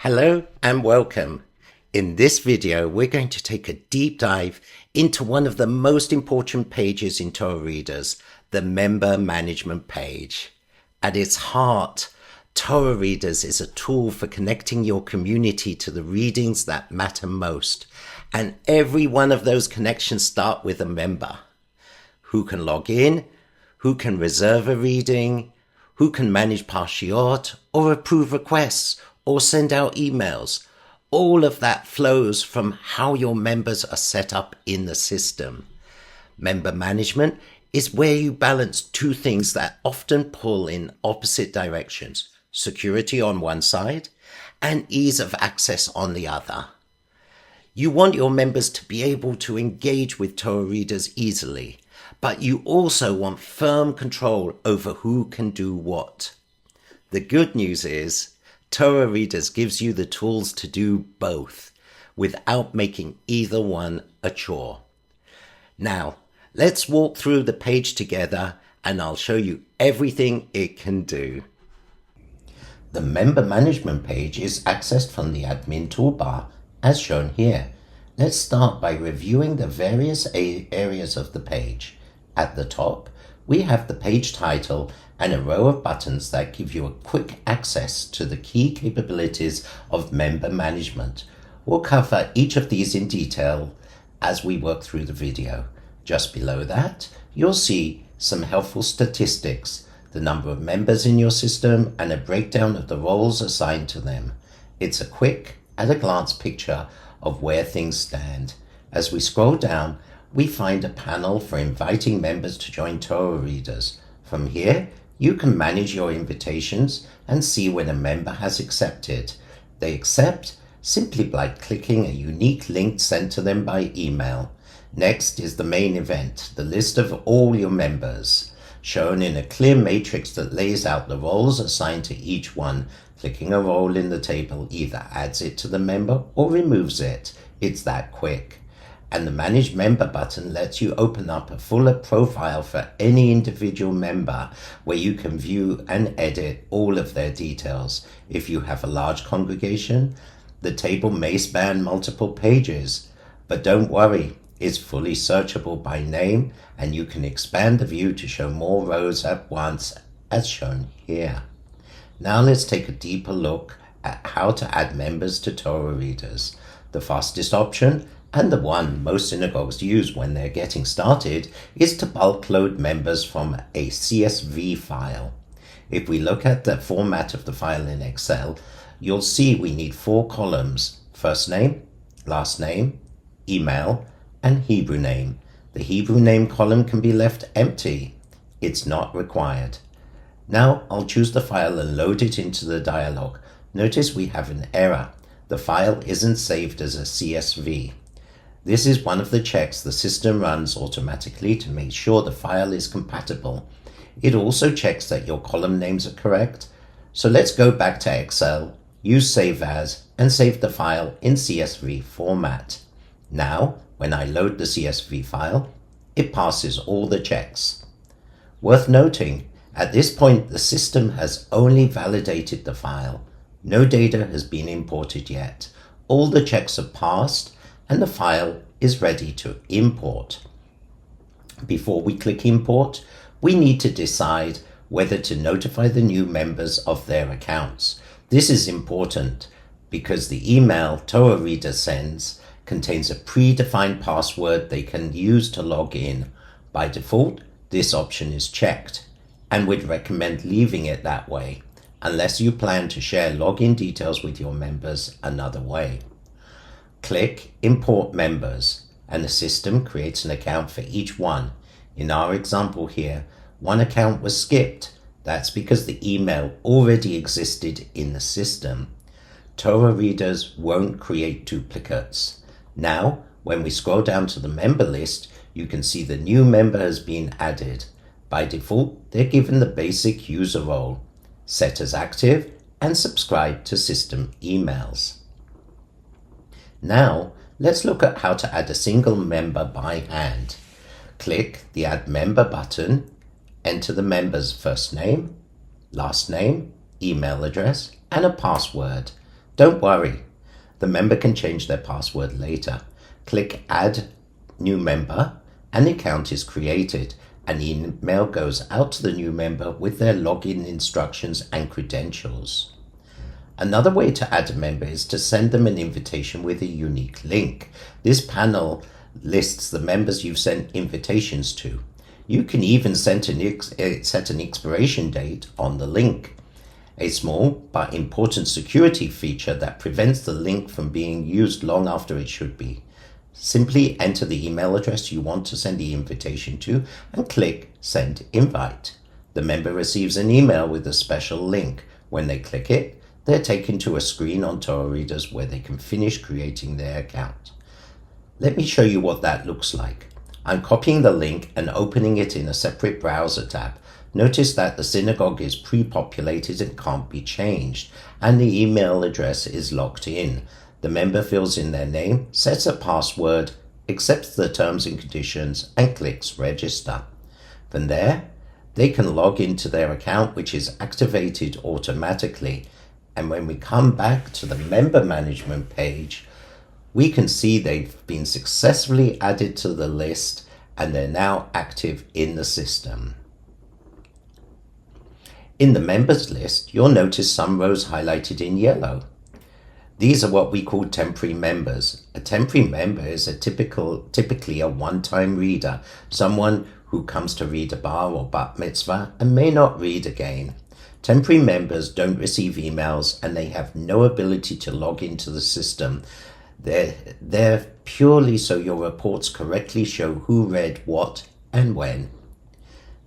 Hello and welcome. In this video, we're going to take a deep dive into one of the most important pages in Torah Readers, the member management page. At its heart, Torah Readers is a tool for connecting your community to the readings that matter most. And every one of those connections start with a member. Who can log in, who can reserve a reading, who can manage parshiot or approve requests, or send out emails. All of that flows from how your members are set up in the system. Member management is where you balance two things that often pull in opposite directions: security on one side and ease of access on the other. You want your members to be able to engage with Torah Readers easily, but you also want firm control over who can do what. The good news is, Torah Readers gives you the tools to do both without making either one a chore. Now, let's walk through the page together and I'll show you everything it can do. The member management page is accessed from the admin toolbar as shown here. Let's start by reviewing the various areas of the page. At the top, we have the page title and a row of buttons that give you a quick access to the key capabilities of member management. We'll cover each of these in detail as we work through the video. Just below that, you'll see some helpful statistics, the number of members in your system, and a breakdown of the roles assigned to them. It's a quick, at-a-glance picture of where things stand. As we scroll down, we find a panel for inviting members to join Torah Readers. From here, you can manage your invitations and see when a member has accepted. They accept simply by clicking a unique link sent to them by email. Next is the main event, the list of all your members, shown in a clear matrix that lays out the roles assigned to each one. Clicking a role in the table either adds it to the member or removes it. It's that quick. And the Manage Member button lets you open up a fuller profile for any individual member where you can view and edit all of their details. If you have a large congregation, the table may span multiple pages, but don't worry, it's fully searchable by name and you can expand the view to show more rows at once as shown here. Now let's take a deeper look at how to add members to Torah Readers. The fastest option, and the one most synagogues use when they're getting started, is to bulk load members from a CSV file. If we look at the format of the file in Excel, you'll see we need 4 columns: first name, last name, email, and Hebrew name. The Hebrew name column can be left empty. It's not required. Now I'll choose the file and load it into the dialog. Notice we have an error. The file isn't saved as a CSV. This is one of the checks the system runs automatically to make sure the file is compatible. It also checks that your column names are correct. So let's go back to Excel, use Save As, and save the file in CSV format. Now, when I load the CSV file, it passes all the checks. Worth noting, at this point the system has only validated the file. No data has been imported yet. All the checks have passed and the file is ready to import. Before we click import, we need to decide whether to notify the new members of their accounts. This is important because the email Torah Reader sends contains a predefined password they can use to log in. By default, this option is checked, and we'd recommend leaving it that way, unless you plan to share login details with your members another way. Click Import Members, and the system creates an account for each one. In our example here, one account was skipped. That's because the email already existed in the system. Torah Readers won't create duplicates. Now, when we scroll down to the member list, you can see the new member has been added. By default, they're given the basic user role, set as active, and subscribe to system emails. Now, let's look at how to add a single member by hand. Click the Add Member button, enter the member's first name, last name, email address, and a password. Don't worry, the member can change their password later. Click Add New Member, and the account is created. An email goes out to the new member with their login instructions and credentials. Another way to add a member is to send them an invitation with a unique link. This panel lists the members you've sent invitations to. You can even set an expiration date on the link. A small but important security feature that prevents the link from being used long after it should be. Simply enter the email address you want to send the invitation to and click Send Invite. The member receives an email with a special link. When they click it, they're taken to a screen on Torah Readers where they can finish creating their account. Let me show you what that looks like. I'm copying the link and opening it in a separate browser tab. Notice that the synagogue is pre-populated and can't be changed, and the email address is locked in. The member fills in their name, sets a password, accepts the terms and conditions, and clicks Register. From there, they can log into their account, which is activated automatically. And when we come back to the member management page, we can see they've been successfully added to the list and they're now active in the system. In the members list, you'll notice some rows highlighted in yellow. These are what we call temporary members. A temporary member is typically a one-time reader, someone who comes to read a bar or bat mitzvah and may not read again. Temporary members don't receive emails and they have no ability to log into the system. They're purely so your reports correctly show who read what and when.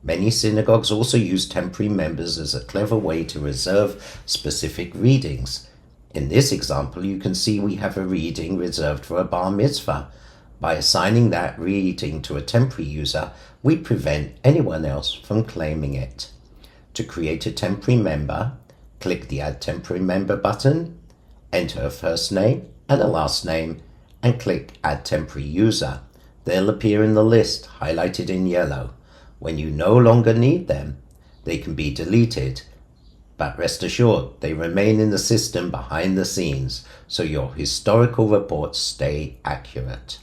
Many synagogues also use temporary members as a clever way to reserve specific readings. In this example, you can see we have a reading reserved for a bar mitzvah. By assigning that reading to a temporary user, we prevent anyone else from claiming it. To create a temporary member, click the Add Temporary Member button, enter a first name and a last name, and click Add Temporary User. They'll appear in the list, highlighted in yellow. When you no longer need them, they can be deleted. But rest assured, they remain in the system behind the scenes, so your historical reports stay accurate.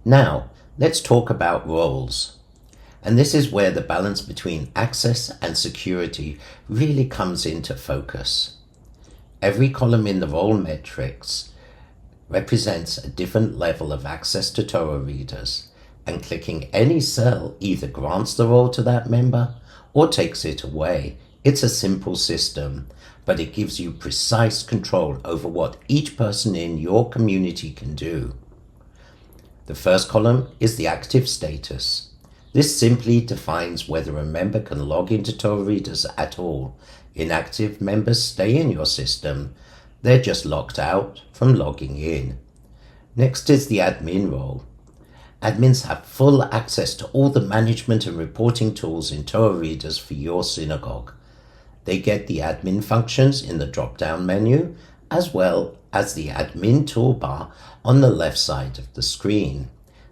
Now, let's talk about roles. And this is where the balance between access and security really comes into focus. Every column in the role metrics represents a different level of access to Torah readers, and clicking any cell either grants the role to that member or takes it away. It's a simple system, but it gives you precise control over what each person in your community can do. The first column is the active status. This simply defines whether a member can log into Torah Readers at all. Inactive members stay in your system. They're just locked out from logging in. Next is the admin role. Admins have full access to all the management and reporting tools in Torah Readers for your synagogue. They get the admin functions in the drop-down menu, as well as the admin toolbar on the left side of the screen.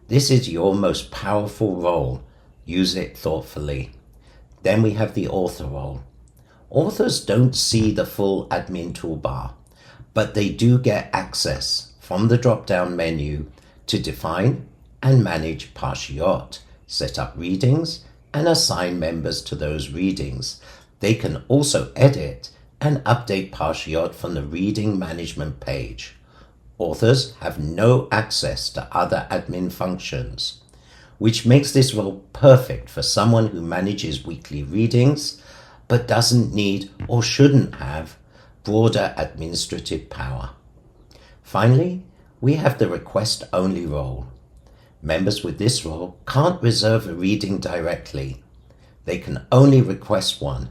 This is your most powerful role. Use it thoughtfully. Then we have the author role. Authors don't see the full admin toolbar, but they do get access from the drop-down menu to define and manage parshiot, set up readings, and assign members to those readings. They can also edit and update parshiot from the reading management page. Authors have no access to other admin functions, which makes this role perfect for someone who manages weekly readings, but doesn't need or shouldn't have broader administrative power. Finally, we have the request-only role. Members with this role can't reserve a reading directly. They can only request one.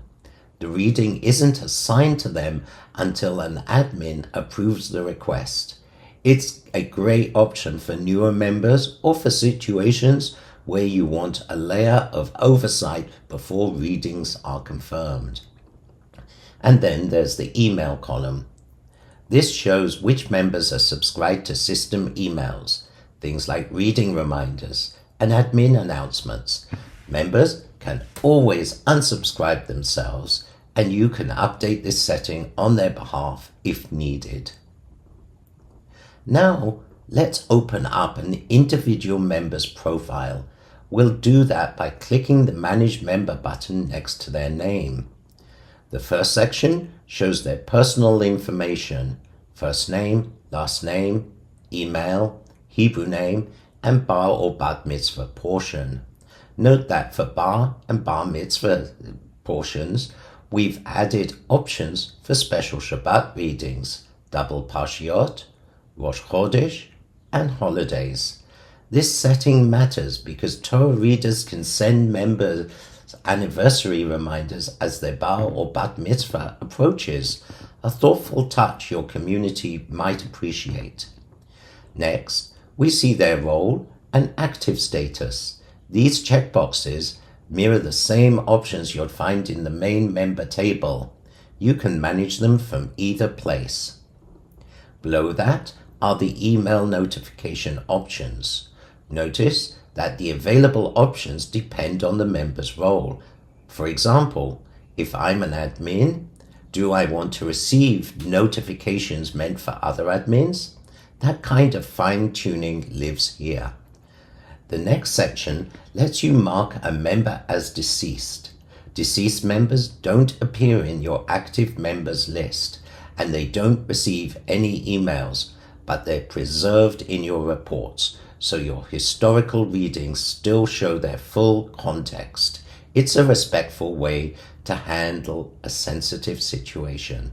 The reading isn't assigned to them until an admin approves the request. It's a great option for newer members or for situations where you want a layer of oversight before readings are confirmed. And then there's the email column. This shows which members are subscribed to system emails, things like reading reminders and admin announcements. Members can always unsubscribe themselves, and you can update this setting on their behalf if needed. Now, let's open up an individual member's profile. We'll do that by clicking the Manage Member button next to their name. The first section shows their personal information: first name, last name, email, Hebrew name, and bar or bat mitzvah portion. Note that for bar and bar mitzvah portions, we've added options for special Shabbat readings, double Parshiot, Rosh Chodesh, and holidays. This setting matters because Torah readers can send members anniversary reminders as their bar or bat mitzvah approaches, a thoughtful touch your community might appreciate. Next, we see their role and active status. These checkboxes mirror the same options you'll find in the main member table. You can manage them from either place. Below that are the email notification options. Notice that the available options depend on the member's role. For example, if I'm an admin, do I want to receive notifications meant for other admins? That kind of fine-tuning lives here. The next section lets you mark a member as deceased. Deceased members don't appear in your active members list, and they don't receive any emails, but they're preserved in your reports, so your historical readings still show their full context. It's a respectful way to handle a sensitive situation.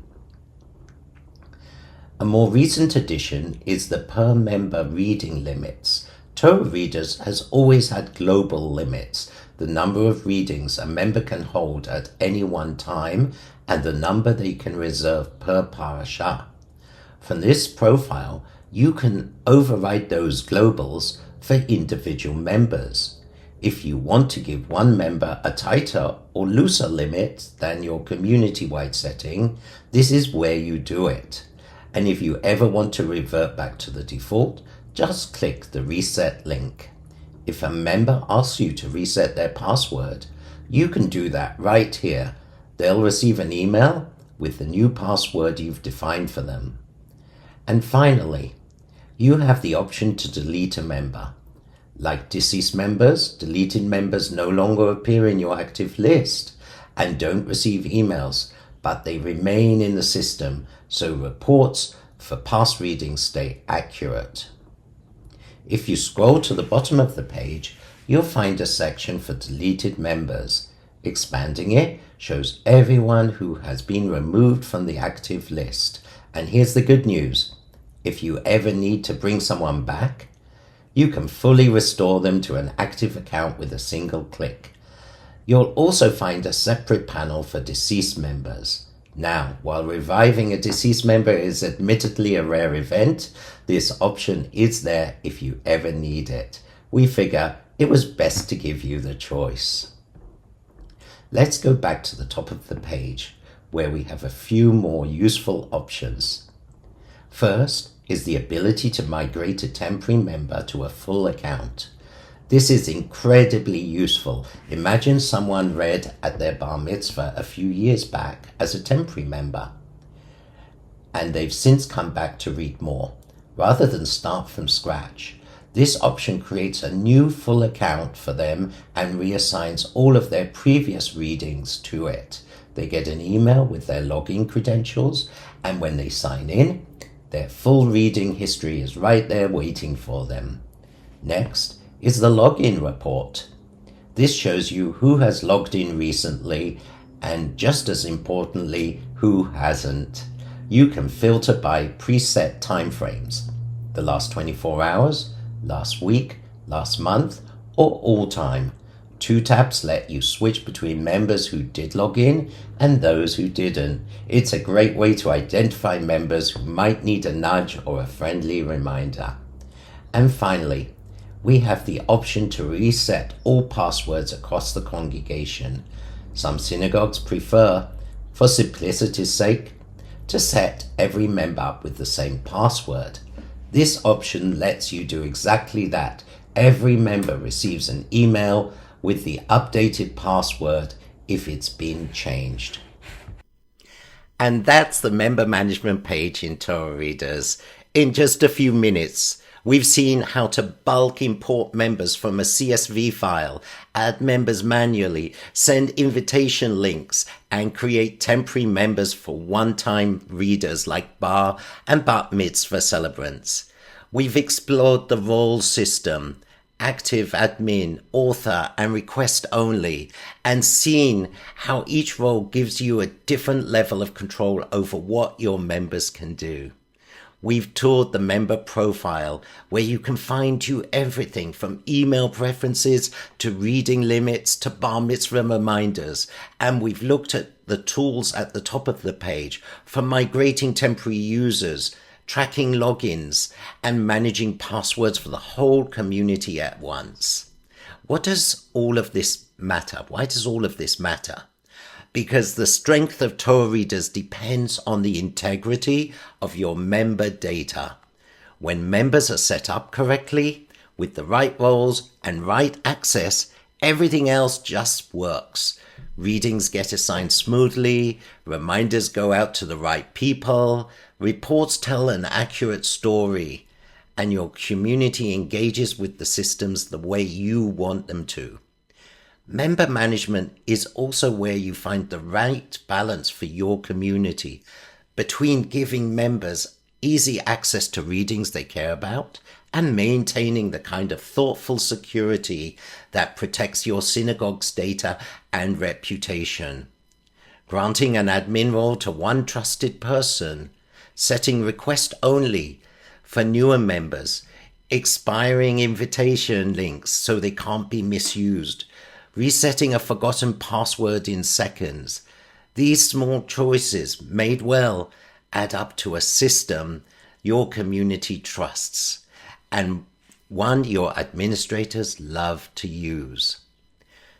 A more recent addition is the per member reading limits. Torah Readers has always had global limits, the number of readings a member can hold at any one time and the number they can reserve per parasha. From this profile, you can override those globals for individual members. If you want to give one member a tighter or looser limit than your community-wide setting, this is where you do it. And if you ever want to revert back to the default, just click the reset link. If a member asks you to reset their password, you can do that right here. They'll receive an email with the new password you've defined for them. And finally, you have the option to delete a member. Like deceased members, deleted members no longer appear in your active list and don't receive emails, but they remain in the system, so reports for past readings stay accurate. If you scroll to the bottom of the page, you'll find a section for deleted members. Expanding it shows everyone who has been removed from the active list. And here's the good news. If you ever need to bring someone back, you can fully restore them to an active account with a single click. You'll also find a separate panel for deceased members. Now, while reviving a deceased member is admittedly a rare event, this option is there if you ever need it. We figure it was best to give you the choice. Let's go back to the top of the page, where we have a few more useful options. First is the ability to migrate a temporary member to a full account. This is incredibly useful. Imagine someone read at their bar mitzvah a few years back as a temporary member, and they've since come back to read more. Rather than start from scratch, this option creates a new full account for them and reassigns all of their previous readings to it. They get an email with their login credentials, and when they sign in, their full reading history is right there waiting for them. Next is the login report. This shows you who has logged in recently and, just as importantly, who hasn't. You can filter by preset timeframes: the last 24 hours, last week, last month, or all time. 2 tabs let you switch between members who did log in and those who didn't. It's a great way to identify members who might need a nudge or a friendly reminder. And finally, we have the option to reset all passwords across the congregation. Some synagogues prefer, for simplicity's sake, to set every member up with the same password. This option lets you do exactly that. Every member receives an email with the updated password if it's been changed. And that's the member management page in Torah Readers. In just a few minutes, we've seen how to bulk import members from a CSV file, add members manually, send invitation links, and create temporary members for one-time readers like bar and bat mitzvah celebrants. We've explored the role system, active admin, author, and request only, and seen how each role gives you a different level of control over what your members can do. We've toured the member profile, where you can fine-tune everything from email preferences to reading limits to bar mitzvah reminders, and we've looked at the tools at the top of the page for migrating temporary users, tracking logins, and managing passwords for the whole community at once. What does all of this matter? Why does all of this matter? Because the strength of Torah Readers depends on the integrity of your member data. When members are set up correctly, with the right roles and right access, everything else just works. Readings get assigned smoothly, reminders go out to the right people, reports tell an accurate story, and your community engages with the systems the way you want them to. Member management is also where you find the right balance for your community between giving members easy access to readings they care about and maintaining the kind of thoughtful security that protects your synagogue's data and reputation. Granting an admin role to one trusted person, setting request only for newer members, expiring invitation links so they can't be misused, resetting a forgotten password in seconds. These small choices, made well, add up to a system your community trusts and one your administrators love to use.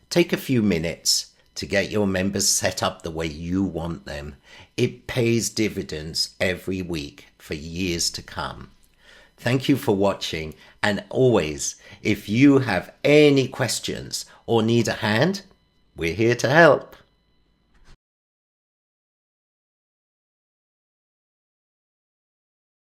Take a few minutes to get your members set up the way you want them. It pays dividends every week for years to come. Thank you for watching, and always, if you have any questions or need a hand, we're here to help.